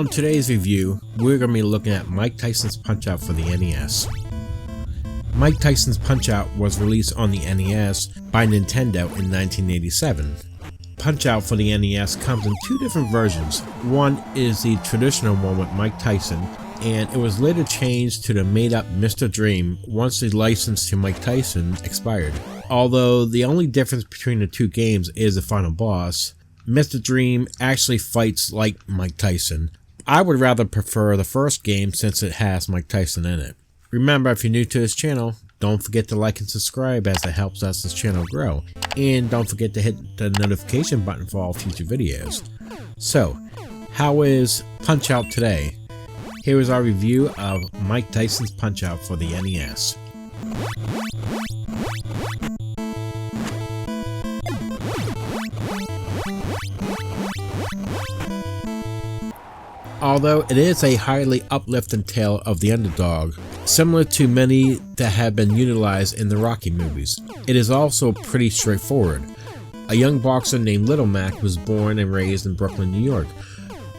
On today's review, we're going to be looking at Mike Tyson's Punch-Out for the NES. Mike Tyson's Punch-Out was released on the NES by Nintendo in 1987. Punch-Out for the NES comes in two different versions. One is the traditional one with Mike Tyson, and it was later changed to the made-up Mr. Dream once the license to Mike Tyson expired. Although the only difference between the two games is the final boss, Mr. Dream actually fights like Mike Tyson. I would rather prefer the first game since it has Mike Tyson in it. Remember, if you're new to this channel, don't forget to like and subscribe as it helps us this channel grow. And don't forget to hit the notification button for all future videos. So, how is Punch-Out today? Here is our review of Mike Tyson's Punch-Out for the NES. Although it is a highly uplifting tale of the underdog, similar to many that have been utilized in the Rocky movies, it is also pretty straightforward. A young boxer named Little Mac was born and raised in Brooklyn, New York.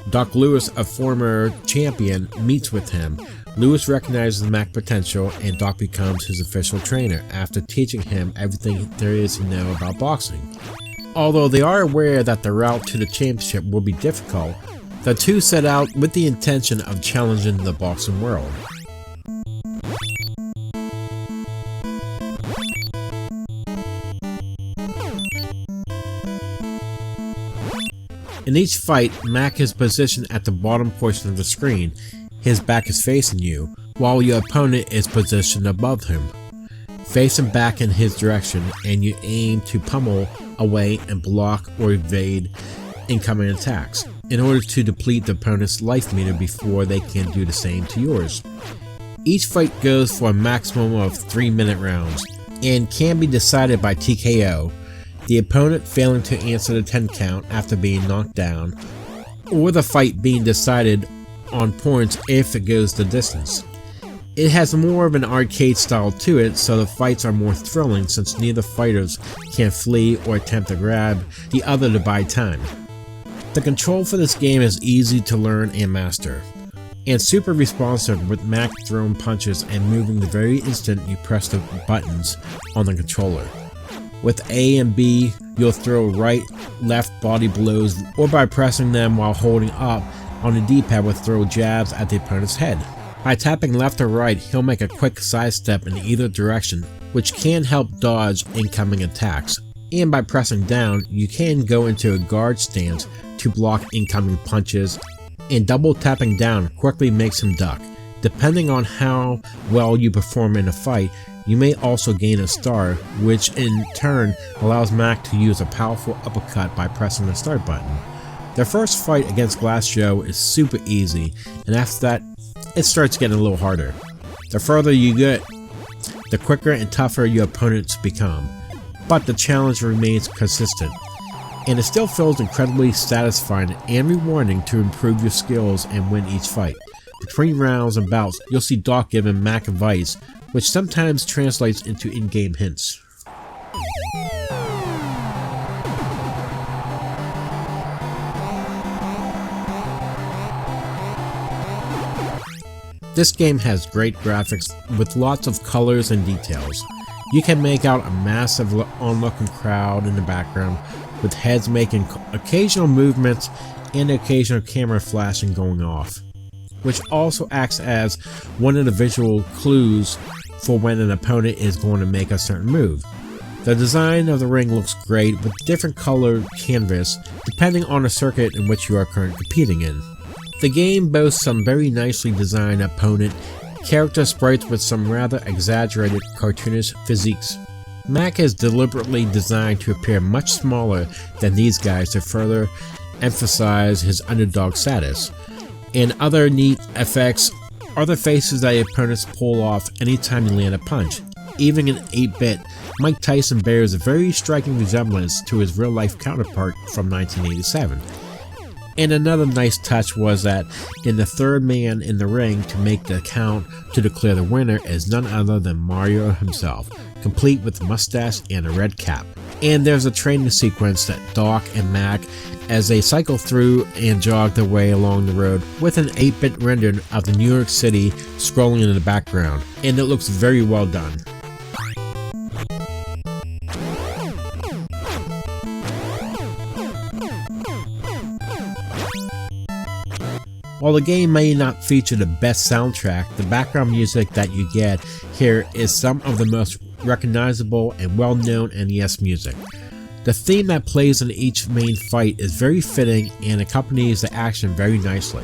Doc Lewis, a former champion, meets with him. Lewis recognizes Mac's potential and Doc becomes his official trainer after teaching him everything there is to know about boxing. Although they are aware that the route to the championship will be difficult, the two set out with the intention of challenging the boxing world. In each fight, Mac is positioned at the bottom portion of the screen. His back is facing you, while your opponent is positioned above him, facing back in his direction, and you aim to pummel away and block or evade incoming attacks in order to deplete the opponent's life meter before they can do the same to yours. Each fight goes for a maximum of 3-minute rounds and can be decided by TKO, the opponent failing to answer the 10 count after being knocked down, or the fight being decided on points if it goes the distance. It has more of an arcade style to it, so the fights are more thrilling since neither fighters can flee or attempt to grab the other to buy time. The control for this game is easy to learn and master, and super responsive with Mac throwing punches and moving the very instant you press the buttons on the controller. With A and B, you'll throw right, left body blows, or by pressing them while holding up on the D-pad will throw jabs at the opponent's head. By tapping left or right, he'll make a quick sidestep in either direction, which can help dodge incoming attacks. And by pressing down, you can go into a guard stance to block incoming punches, and double tapping down quickly makes him duck. Depending on how well you perform in a fight, you may also gain a star, which in turn allows Mac to use a powerful uppercut by pressing the start button. The first fight against Glass Joe is super easy, and after that, it starts getting a little harder. The further you get, the quicker and tougher your opponents become, but the challenge remains consistent, and it still feels incredibly satisfying and rewarding to improve your skills and win each fight. Between rounds and bouts, you'll see Doc giving Mac advice, which sometimes translates into in-game hints. This game has great graphics with lots of colors and details. You can make out a massive onlooking crowd in the background, with heads making occasional movements and occasional camera flashing going off, which also acts as one of the visual clues for when an opponent is going to make a certain move. The design of the ring looks great with different colored canvas depending on the circuit in which you are currently competing in. The game boasts some very nicely designed opponent character sprites with some rather exaggerated cartoonish physiques. Mac is deliberately designed to appear much smaller than these guys to further emphasize his underdog status. And other neat effects are the faces that your opponents pull off anytime you land a punch. Even in 8-bit, Mike Tyson bears a very striking resemblance to his real-life counterpart from 1987. And another nice touch was that in the third man in the ring to make the count to declare the winner is none other than Mario himself, complete with a mustache and a red cap. And there's a training sequence that Doc and Mac as they cycle through and jog their way along the road with an 8-bit rendering of the New York City scrolling in the background, and it looks very well done. While the game may not feature the best soundtrack, the background music that you get here is some of the most recognizable and well-known NES music. The theme that plays in each main fight is very fitting and accompanies the action very nicely.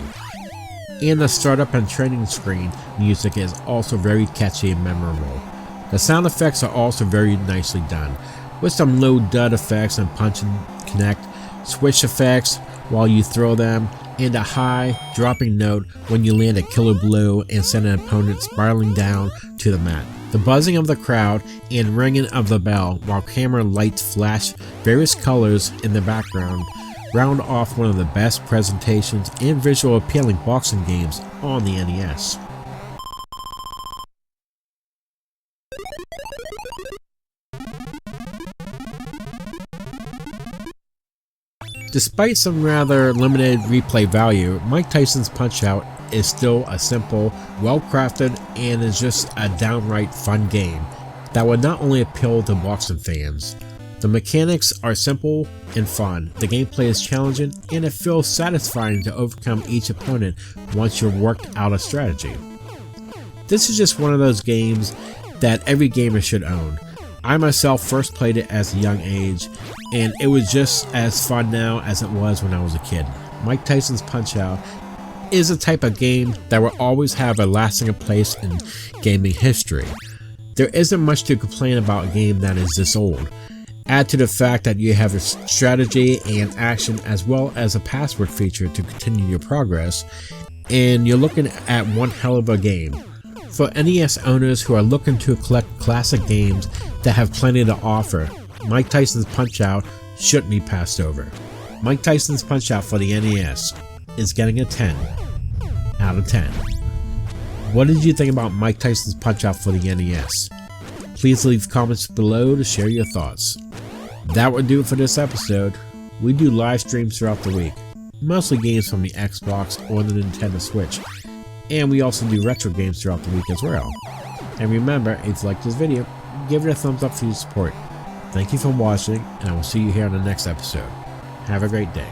And the startup and training screen music is also very catchy and memorable. The sound effects are also very nicely done, with some low dud effects and punch and connect, switch effects while you throw them, and a high dropping note when you land a killer blow and send an opponent spiraling down to the mat. The buzzing of the crowd and ringing of the bell while camera lights flash various colors in the background round off one of the best presentations and visual appealing boxing games on the NES. Despite some rather limited replay value, Mike Tyson's Punch-Out! Is still a simple, well-crafted, and is just a downright fun game that would not only appeal to boxing fans. The mechanics are simple and fun, the gameplay is challenging, and it feels satisfying to overcome each opponent once you've worked out a strategy. This is just one of those games that every gamer should own. I myself first played it as a young age, and it was just as fun now as it was when I was a kid. Mike Tyson's Punch-Out! Is a type of game that will always have a lasting place in gaming history. There isn't much to complain about a game that is this old. Add to the fact that you have a strategy and action as well as a password feature to continue your progress, and you're looking at one hell of a game. For NES owners who are looking to collect classic games that have plenty to offer, Mike Tyson's Punch-Out! Shouldn't be passed over. Mike Tyson's Punch-Out! For the NES is getting a 10 out of 10. What did you think about Mike Tyson's Punch-Out! For the NES? Please leave comments below to share your thoughts. That would do it for this episode. We do live streams throughout the week, mostly games from the Xbox or the Nintendo Switch, and we also do retro games throughout the week as well. And remember, if you like this video, give it a thumbs up for your support. Thank you for watching, and I will see you here on the next episode. Have a great day.